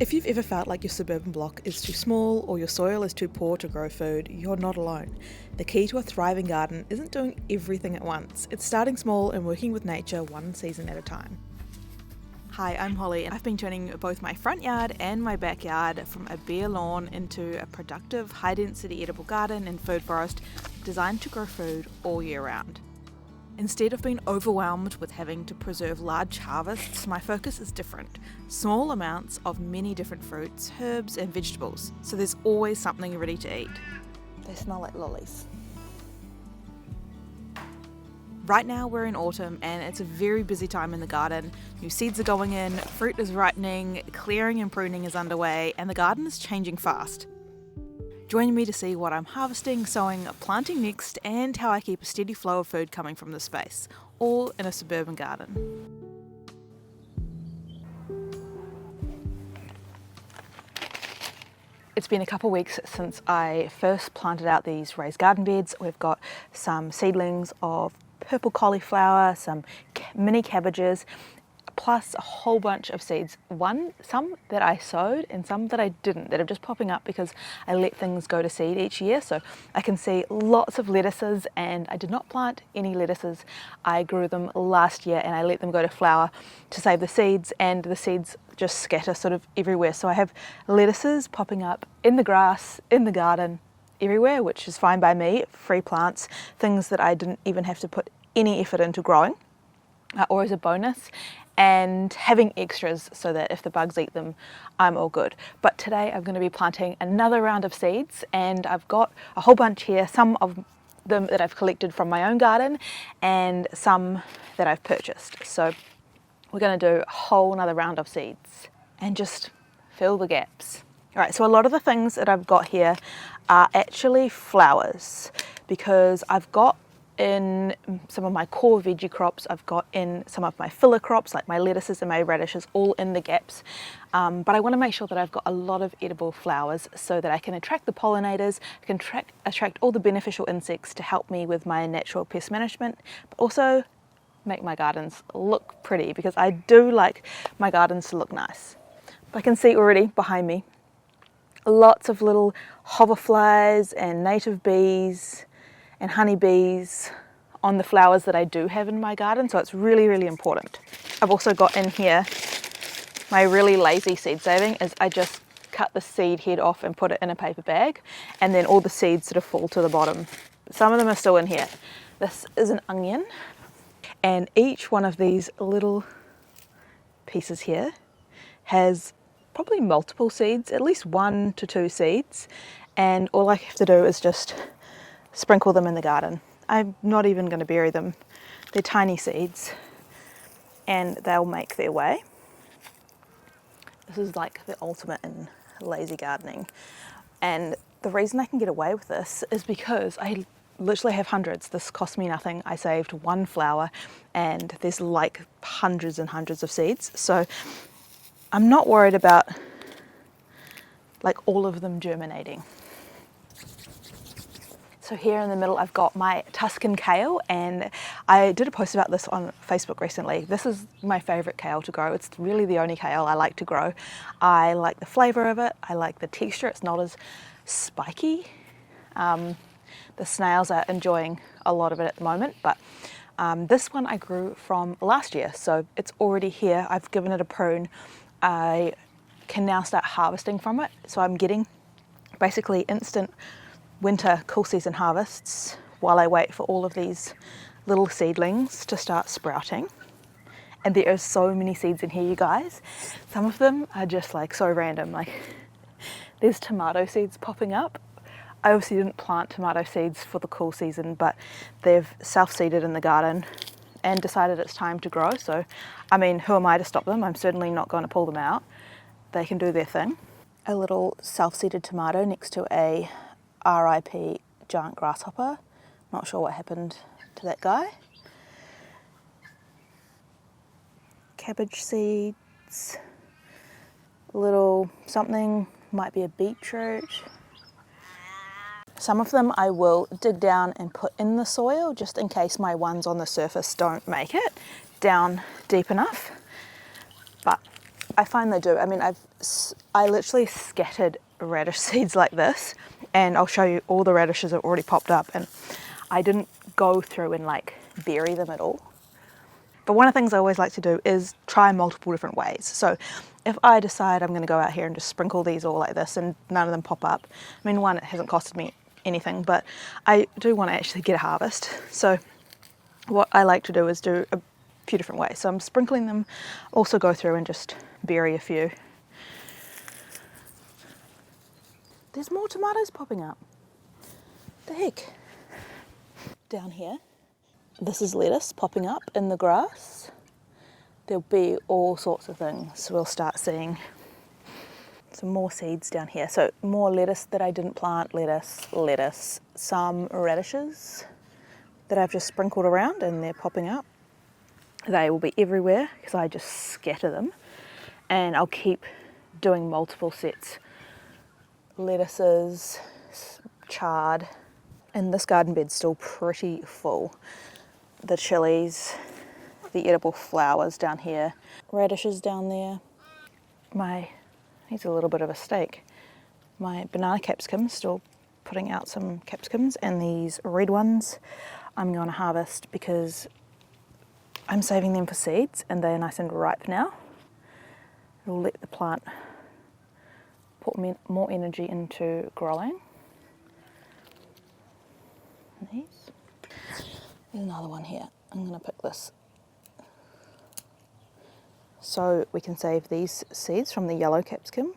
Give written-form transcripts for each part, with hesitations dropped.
If you've ever felt like your suburban block is too small or your soil is too poor to grow food, you're not alone. The key to a thriving garden isn't doing everything at once. It's starting small and working with nature one season at a time. Hi, I'm Holly and I've been turning both my front yard and my backyard from a bare lawn into a productive, high-density edible garden and food forest designed to grow food all year round. Instead of being overwhelmed with having to preserve large harvests, my focus is different. Small amounts of many different fruits, herbs and vegetables, so there's always something ready to eat. They smell like lilies. Right now we're in autumn and it's a very busy time in the garden. New seeds are going in, fruit is ripening, clearing and pruning is underway, and the garden is changing fast. Join me to see what I'm harvesting, sowing, planting next, and how I keep a steady flow of food coming from this space, all in a suburban garden. It's been a couple of weeks since I first planted out these raised garden beds. We've got some seedlings of purple cauliflower, some mini cabbages, plus a whole bunch of seeds. Some that I sowed and some that I didn't, that are just popping up because I let things go to seed each year. So I can see lots of lettuces, and I did not plant any lettuces. I grew them last year and I let them go to flower to save the seeds, and the seeds just scatter sort of everywhere. So I have lettuces popping up in the grass, in the garden, everywhere, which is fine by me. Free plants, things that I didn't even have to put any effort into growing, or as a bonus, and having extras so that if the bugs eat them, I'm all good. But today I'm going to be planting another round of seeds, and I've got a whole bunch here, some of them that I've collected from my own garden and some that I've purchased. So we're going to do a whole another round of seeds and just fill the gaps. All right, so a lot of the things that I've got here are actually flowers, because I've got in some of my core veggie crops, I've got in some of my filler crops like my lettuces and my radishes, all in the gaps. But I want to make sure that I've got a lot of edible flowers so that I can attract the pollinators, I can attract all the beneficial insects to help me with my natural pest management, but also make my gardens look pretty, because I do like my gardens to look nice. I can see already behind me lots of little hoverflies and native bees and honeybees on the flowers that I do have in my garden, so it's really, really important. I've also got in here my really lazy seed saving is I just cut the seed head off and put it in a paper bag, and then all the seeds sort of fall to the bottom. Some of them are still in here. This is an onion, and each one of these little pieces here has probably multiple seeds, at least 1 to 2 seeds, and all I have to do is just sprinkle them in the garden. I'm not even going to bury them. They're tiny seeds and they'll make their way. This is like the ultimate in lazy gardening. And the reason I can get away with this is because I literally have hundreds. This cost me nothing. I saved 1 flower and there's like hundreds and hundreds of seeds. So I'm not worried about like all of them germinating. So here in the middle I've got my Tuscan kale, and I did a post about this on Facebook recently. This is my favourite kale to grow. It's really the only kale I like to grow. I like the flavour of it, I like the texture, it's not as spiky. The snails are enjoying a lot of it at the moment, but this one I grew from last year, so it's already here. I've given it a prune. I can now start harvesting from it, so I'm getting basically instant winter cool season harvests while I wait for all of these little seedlings to start sprouting. And there are so many seeds in here, you guys. Some of them are just like so random, like there's tomato seeds popping up. I obviously didn't plant tomato seeds for the cool season, but they've self-seeded in the garden and decided it's time to grow. So I mean, who am I to stop them? I'm certainly not going to pull them out. They can do their thing. A little self-seeded tomato next to a RIP giant grasshopper. Not sure what happened to that guy. Cabbage seeds. A little something, might be a beetroot. Some of them I will dig down and put in the soil just in case my ones on the surface don't make it down deep enough. But I find they do. I mean, I've I literally scattered radish seeds like this, and I'll show you all the radishes have already popped up, and I didn't go through and like bury them at all. But one of the things I always like to do is try multiple different ways. So if I decide I'm going to go out here and just sprinkle these all like this and none of them pop up, I mean, one, it hasn't costed me anything, but I do want to actually get a harvest. So what I like to do is do a few different ways. So I'm sprinkling them, also go through and just bury a few. There's more tomatoes popping up. The heck? Down here, this is lettuce popping up in the grass. There'll be all sorts of things. So we'll start seeing some more seeds down here. So more lettuce that I didn't plant, lettuce, some radishes that I've just sprinkled around and they're popping up. They will be everywhere because I just scatter them, and I'll keep doing multiple sets. Lettuces, chard, and this garden bed's still pretty full. The chilies, the edible flowers down here, radishes down there. Here's a little bit of a stake. My banana capsicums, still putting out some capsicums, and these red ones I'm going to harvest because I'm saving them for seeds and they're nice and ripe now. It'll let the plant put more energy into growing. And there's another one here. I'm going to pick this. So we can save these seeds from the yellow capsicum.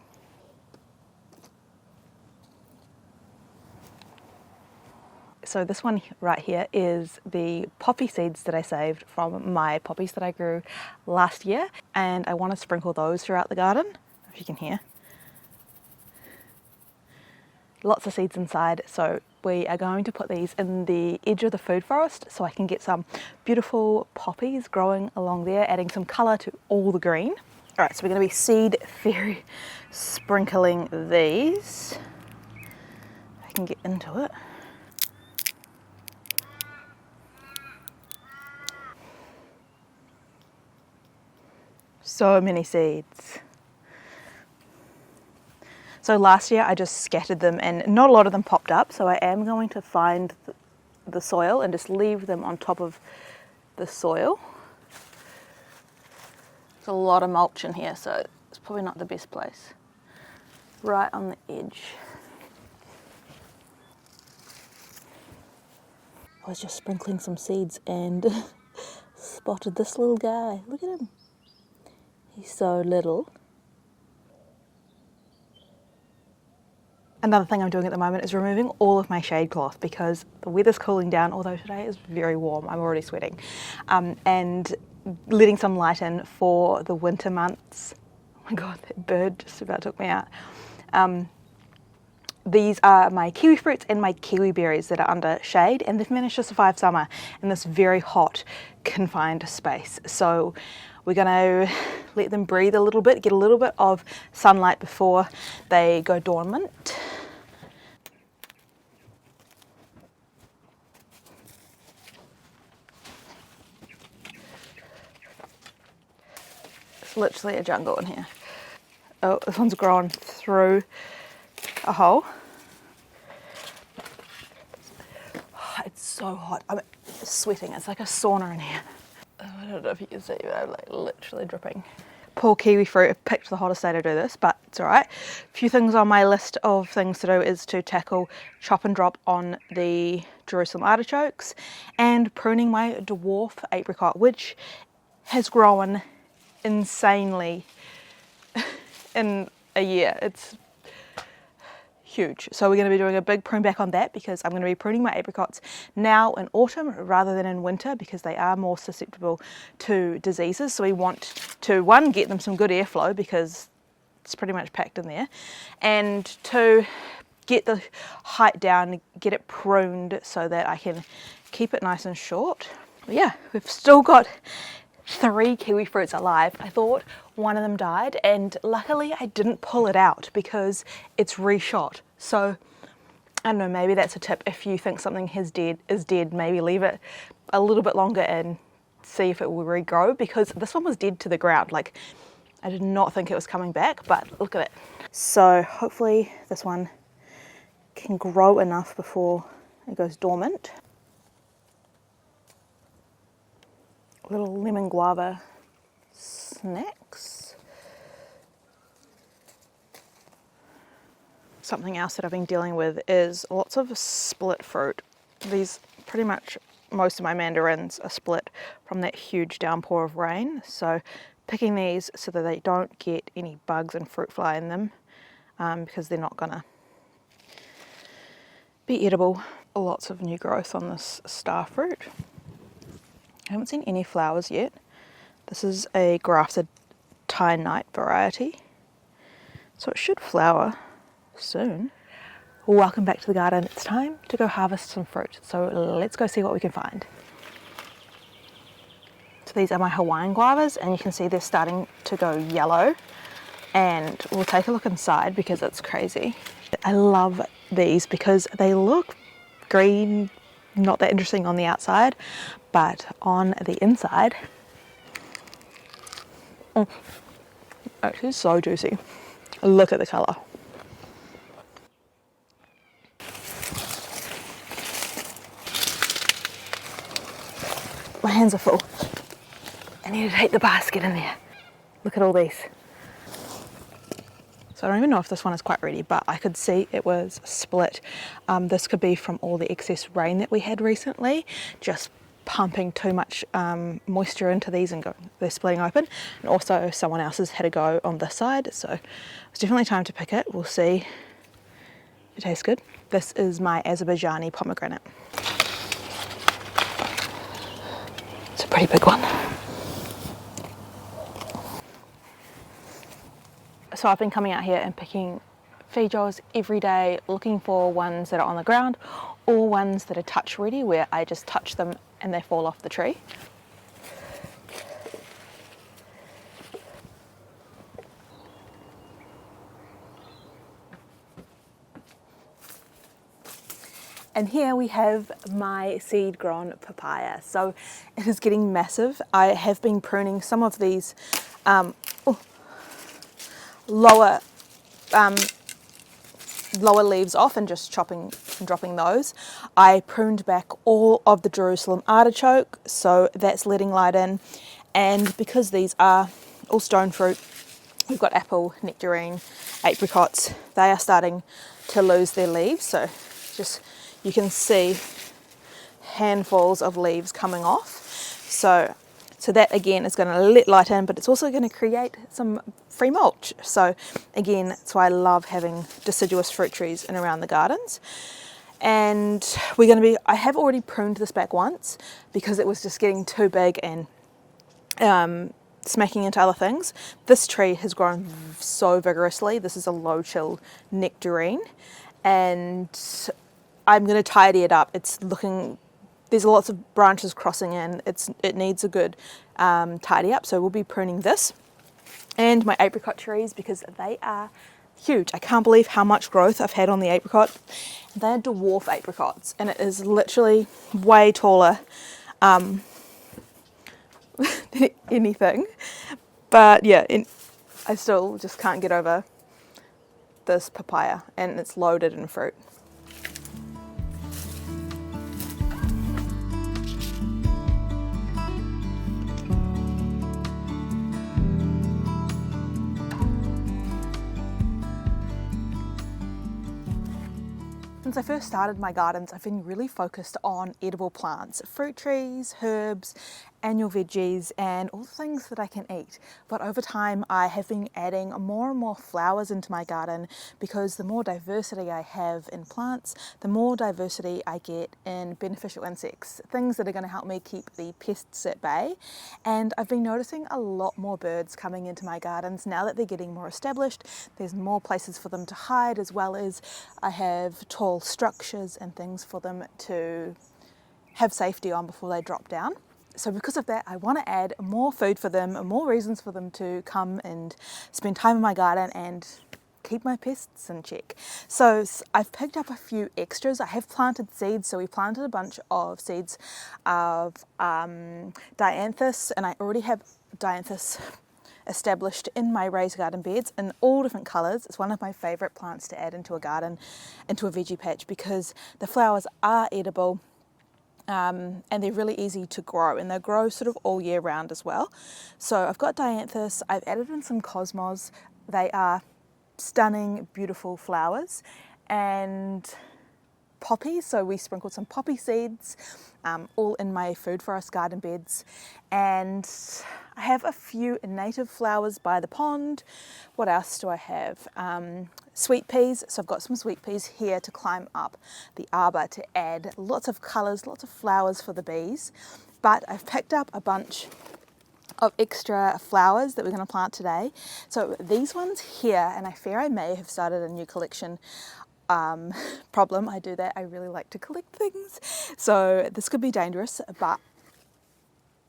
So this one right here is the poppy seeds that I saved from my poppies that I grew last year, and I want to sprinkle those throughout the garden, if you can hear. Lots of seeds inside, so we are going to put these in the edge of the food forest so I can get some beautiful poppies growing along there, adding some colour to all the green. Alright, so we're going to be seed fairy sprinkling these. If I can get into it. So many seeds. So last year I just scattered them and not a lot of them popped up, so I am going to find the soil and just leave them on top of the soil. There's a lot of mulch in here, so it's probably not the best place. Right on the edge. I was just sprinkling some seeds and spotted this little guy. Look at him. He's so little. Another thing I'm doing at the moment is removing all of my shade cloth because the weather's cooling down, although today is very warm, I'm already sweating, and letting some light in for the winter months. Oh my god, that bird just about took me out. These are my kiwi fruits and my kiwi berries that are under shade, and they've managed to survive summer in this very hot, confined space. So we're going to let them breathe a little bit, get a little bit of sunlight before they go dormant. It's literally a jungle in here. Oh, this one's grown through a hole. Oh, it's so hot. I'm sweating. It's like a sauna in here. I don't know if you can see, but I'm like literally dripping. Poor kiwi fruit. I picked the hottest day to do this, but it's alright. A few things on my list of things to do is to tackle chop and drop on the Jerusalem artichokes and pruning my dwarf apricot, which has grown insanely in a year. It's huge. So we're going to be doing a big prune back on that because I'm going to be pruning my apricots now in autumn rather than in winter because they are more susceptible to diseases. So we want to, one, get them some good airflow because it's pretty much packed in there, and two, get the height down, get it pruned so that I can keep it nice and short. But yeah, we've still got 3 kiwi fruits alive. I thought one of them died, and luckily I didn't pull it out because it's reshot. So I don't know, maybe that's a tip. If you think something is dead, maybe leave it a little bit longer and see if it will regrow, because this one was dead to the ground. Like, I did not think it was coming back, but look at it. So hopefully this one can grow enough before it goes dormant. Little lemon guava snacks. Something else that I've been dealing with is lots of split fruit. These pretty much most of my mandarins are split from that huge downpour of rain. So picking these so that they don't get any bugs and fruit fly in them, because they're not gonna be edible. Lots of new growth on this star fruit. I haven't seen any flowers yet. This is a grafted Thai night variety, so it should flower soon. Welcome back to the garden. It's time to go harvest some fruit, so let's go see what we can find. So these are my Hawaiian guavas, and you can see they're starting to go yellow, and we'll take a look inside because it's crazy. I love these because they look green, not that interesting on the outside, but on the inside, actually so juicy. Look at the colour. My hands are full. I need to take the basket in there. Look at all these. So I don't even know if this one is quite ready, but I could see it was split. This could be from all the excess rain that we had recently, just pumping too much moisture into these and they're splitting open. And also someone else has had a go on this side, so it's definitely time to pick it. We'll see if it tastes good. This is my Azerbaijani pomegranate. It's a pretty big one. So I've been coming out here and picking Feijoas every day, looking for ones that are on the ground or ones that are touch ready, where I just touch them and they fall off the tree. And here we have my seed grown papaya. So it is getting massive. I have been pruning some of these lower leaves off and just chopping and dropping those. I pruned back all of the Jerusalem artichoke, so that's letting light in. And because these are all stone fruit, we've got apple, nectarine, apricots, they are starting to lose their leaves. So just, you can see handfuls of leaves coming off. So that again is going to let light in, but it's also going to create some free mulch. So again, that's why I love having deciduous fruit trees in around the gardens. And I have already pruned this back once because it was just getting too big and smacking into other things. This tree has grown so vigorously. This is a low chill nectarine, and I'm going to tidy it up. It's looking, there's lots of branches crossing in. It needs a good tidy up, so we'll be pruning this and my apricot trees because they are huge. I can't believe how much growth I've had on the apricot. They're dwarf apricots, and it is literally way taller than anything. But yeah, I still just can't get over this papaya, and it's loaded in fruit. Since I first started my gardens, I've been really focused on edible plants, fruit trees, herbs, annual veggies, and all the things that I can eat. But over time, I have been adding more and more flowers into my garden because the more diversity I have in plants, the more diversity I get in beneficial insects, things that are going to help me keep the pests at bay. And I've been noticing a lot more birds coming into my gardens now that they're getting more established. There's more places for them to hide, as well as I have tall structures and things for them to have safety on before they drop down. So because of that, I want to add more food for them, more reasons for them to come and spend time in my garden and keep my pests in check. So I've picked up a few extras. I have planted seeds, so we planted a bunch of seeds of dianthus, and I already have dianthus established in my raised garden beds in all different colours. It's one of my favourite plants to add into a garden, into a veggie patch, because the flowers are edible. And they're really easy to grow, and they grow sort of all year round as well. So I've got dianthus, I've added in some cosmos. They are stunning, beautiful flowers, and poppies. So we sprinkled some poppy seeds all in my food forest garden beds. And I have a few native flowers by the pond. What else do I have? Sweet peas. So I've got some sweet peas here to climb up the arbor to add lots of colours, lots of flowers for the bees. But I've picked up a bunch of extra flowers that we're going to plant today. So these ones here, and I fear I may have started a new collection problem. I do that. I really like to collect things. So this could be dangerous, but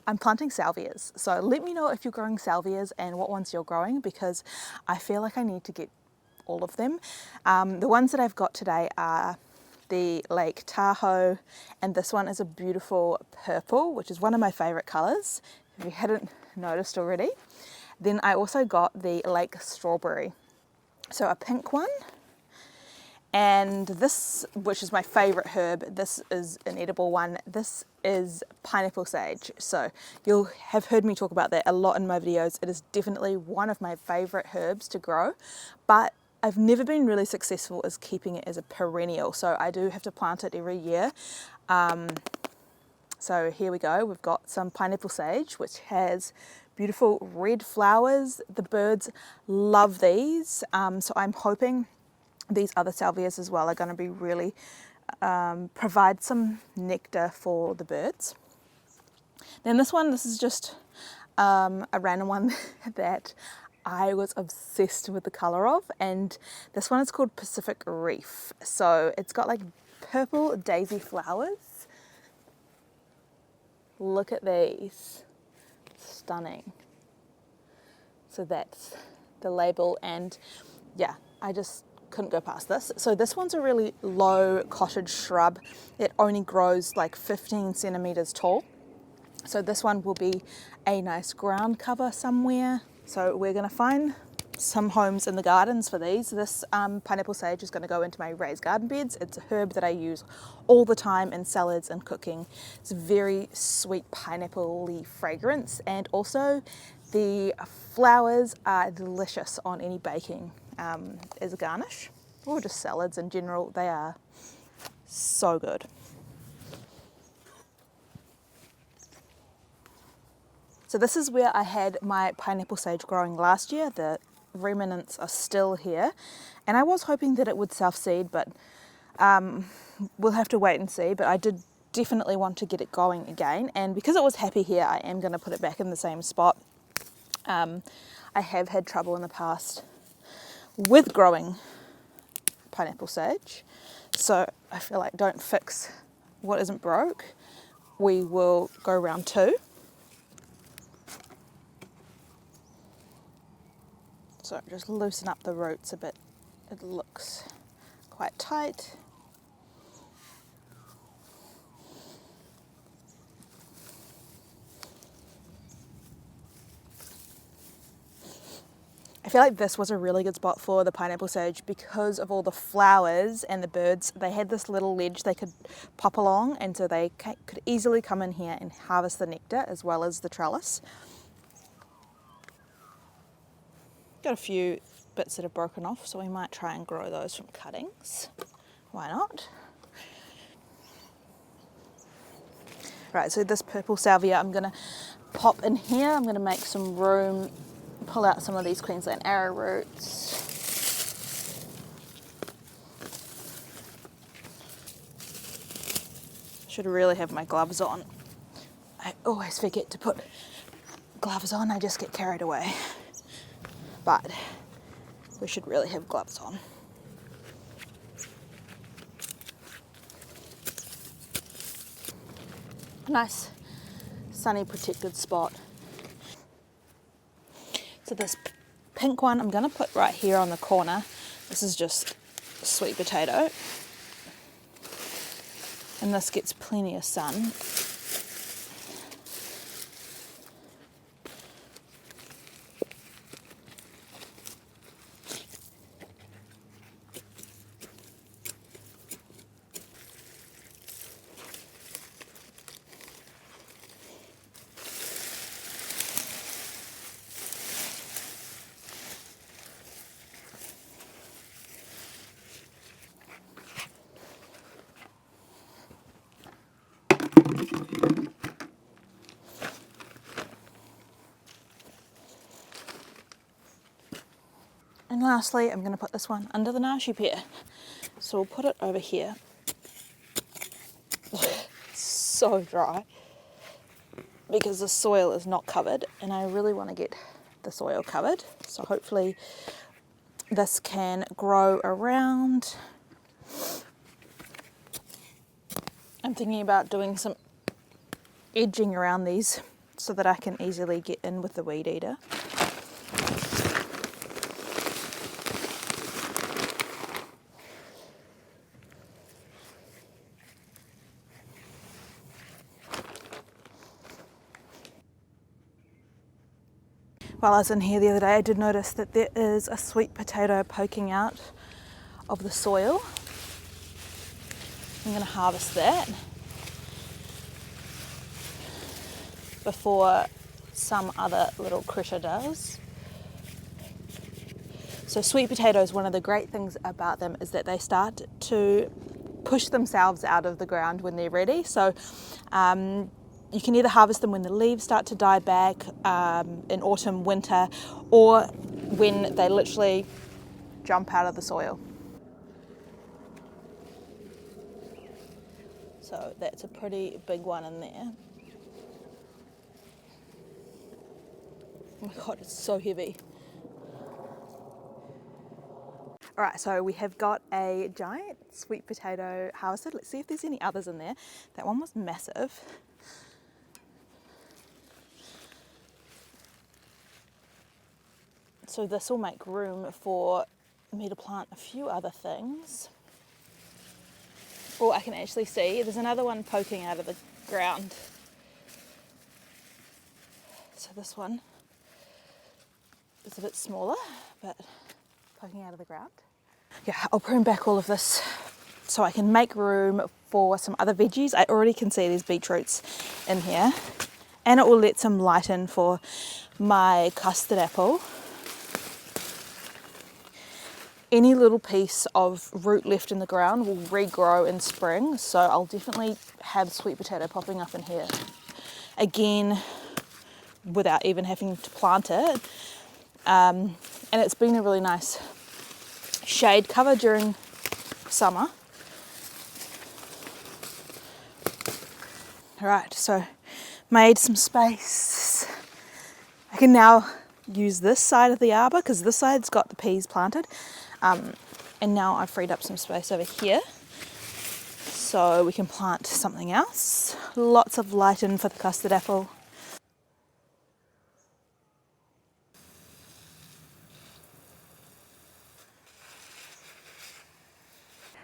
I'm planting salvias. So let me know if you're growing salvias and what ones you're growing, because I feel like I need to get all of them. The ones that I've got today are the Lake Tahoe, and this one is a beautiful purple, which is one of my favorite colors, if you hadn't noticed already. Then I also got the Lake Strawberry, so a pink one. And this, which is my favorite herb, this is an edible one. This is pineapple sage. So you'll have heard me talk about that a lot in my videos. It is definitely one of my favorite herbs to grow, but I've never been really successful as keeping it as a perennial. So I do have to plant it every year. So here we go. We've got some pineapple sage, which has beautiful red flowers. The birds love these. So I'm hoping these other salvias as well are going to be really provide some nectar for the birds. Then this is just a random one that I was obsessed with the colour of, and this one is called Pacific Reef. So it's got like purple daisy flowers. Look at these, stunning. So that's the label, and yeah, I just couldn't go past this. So this one's a really low cottage shrub. It only grows like 15 centimeters tall. So this one will be a nice ground cover somewhere. So we're going to find some homes in the gardens for these. This pineapple sage is going to go into my raised garden beds. It's a herb that I use all the time in salads and cooking. It's a very sweet pineapple-y fragrance, and also the flowers are delicious on any baking as a garnish, or just salads in general. They are so good. So this is where I had my pineapple sage growing last year. The remnants are still here, and I was hoping that it would self-seed, but we'll have to wait and see. But I did definitely want to get it going again, and because it was happy here, I am going to put it back in the same spot. I have had trouble in the past with growing pineapple sage, so I feel like don't fix what isn't broke. We will go round two. So just loosen up the roots a bit. It looks quite tight. I feel like this was a really good spot for the pineapple sage because of all the flowers and the birds. They had this little ledge they could pop along, and so they could easily come in here and harvest the nectar as well as the trellis. Got a few bits that are broken off, so we might try and grow those from cuttings. Why not? Right, so this purple salvia I'm going to pop in here. I'm going to make some room, pull out some of these Queensland arrowroots. Should really have my gloves on. I always forget to put gloves on, I just get carried away. But we should really have gloves on. Nice sunny protected spot. So this pink one I'm going to put right here on the corner. This is just sweet potato, and this gets plenty of sun. And lastly, I'm going to put this one under the nashi pear. So we'll put it over here. It's so dry because the soil is not covered, and I really want to get the soil covered. So hopefully this can grow around. I'm thinking about doing some edging around these so that I can easily get in with the weed eater. While I was in here the other day, I did notice that there is a sweet potato poking out of the soil. I'm going to harvest that before some other little critter does. So sweet potatoes, one of the great things about them is that they start to push themselves out of the ground when they're ready. So you can either harvest them when the leaves start to die back in autumn, winter, or when they literally jump out of the soil. So that's a pretty big one in there. Oh my God, it's so heavy. All right, so we have got a giant sweet potato harvested. Let's see if there's any others in there. That one was massive. So this will make room for me to plant a few other things. Oh, I can actually see there's another one poking out of the ground. So this one is a bit smaller, but poking out of the ground. Yeah, I'll prune back all of this so I can make room for some other veggies. I already can see there's beetroots in here, and it will let some light in for my custard apple. Any little piece of root left in the ground will regrow in spring, so I'll definitely have sweet potato popping up in here again without even having to plant it. And it's been a really nice shade cover during summer. All right, so made some space. I can now use this side of the arbor because this side's got the peas planted. And now I've freed up some space over here so we can plant something else. Lots of light in for the custard apple.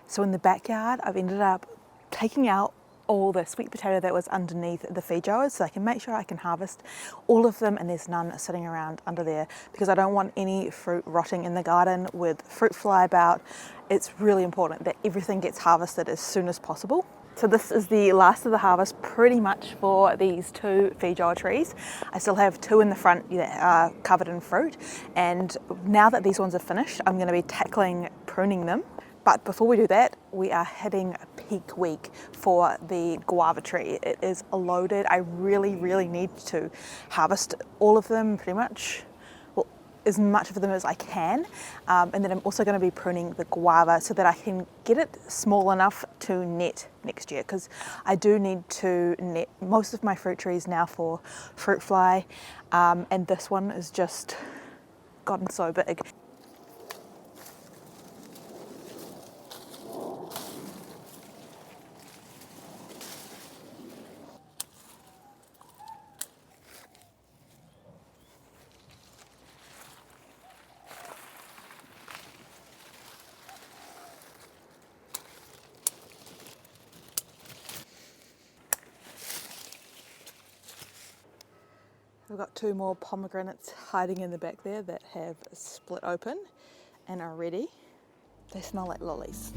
So in the backyard, I've ended up taking out all the sweet potato that was underneath the Feijoas so I can make sure I can harvest all of them and there's none sitting around under there because I don't want any fruit rotting in the garden with fruit fly about. It's really important that everything gets harvested as soon as possible. So this is the last of the harvest pretty much for these two Feijoa trees. I still have two in the front that are covered in fruit, and now that these ones are finished, I'm going to be tackling pruning them. But before we do that, we are hitting a peak week for the guava tree. It is loaded. I really need to harvest all of them pretty much, well, as much of them as I can. And then I'm also going to be pruning the guava so that I can get it small enough to net next year, because I do need to net most of my fruit trees now for fruit fly. And this one has just gotten so big. We've got two more pomegranates hiding in the back there that have split open and are ready. They smell like lollies.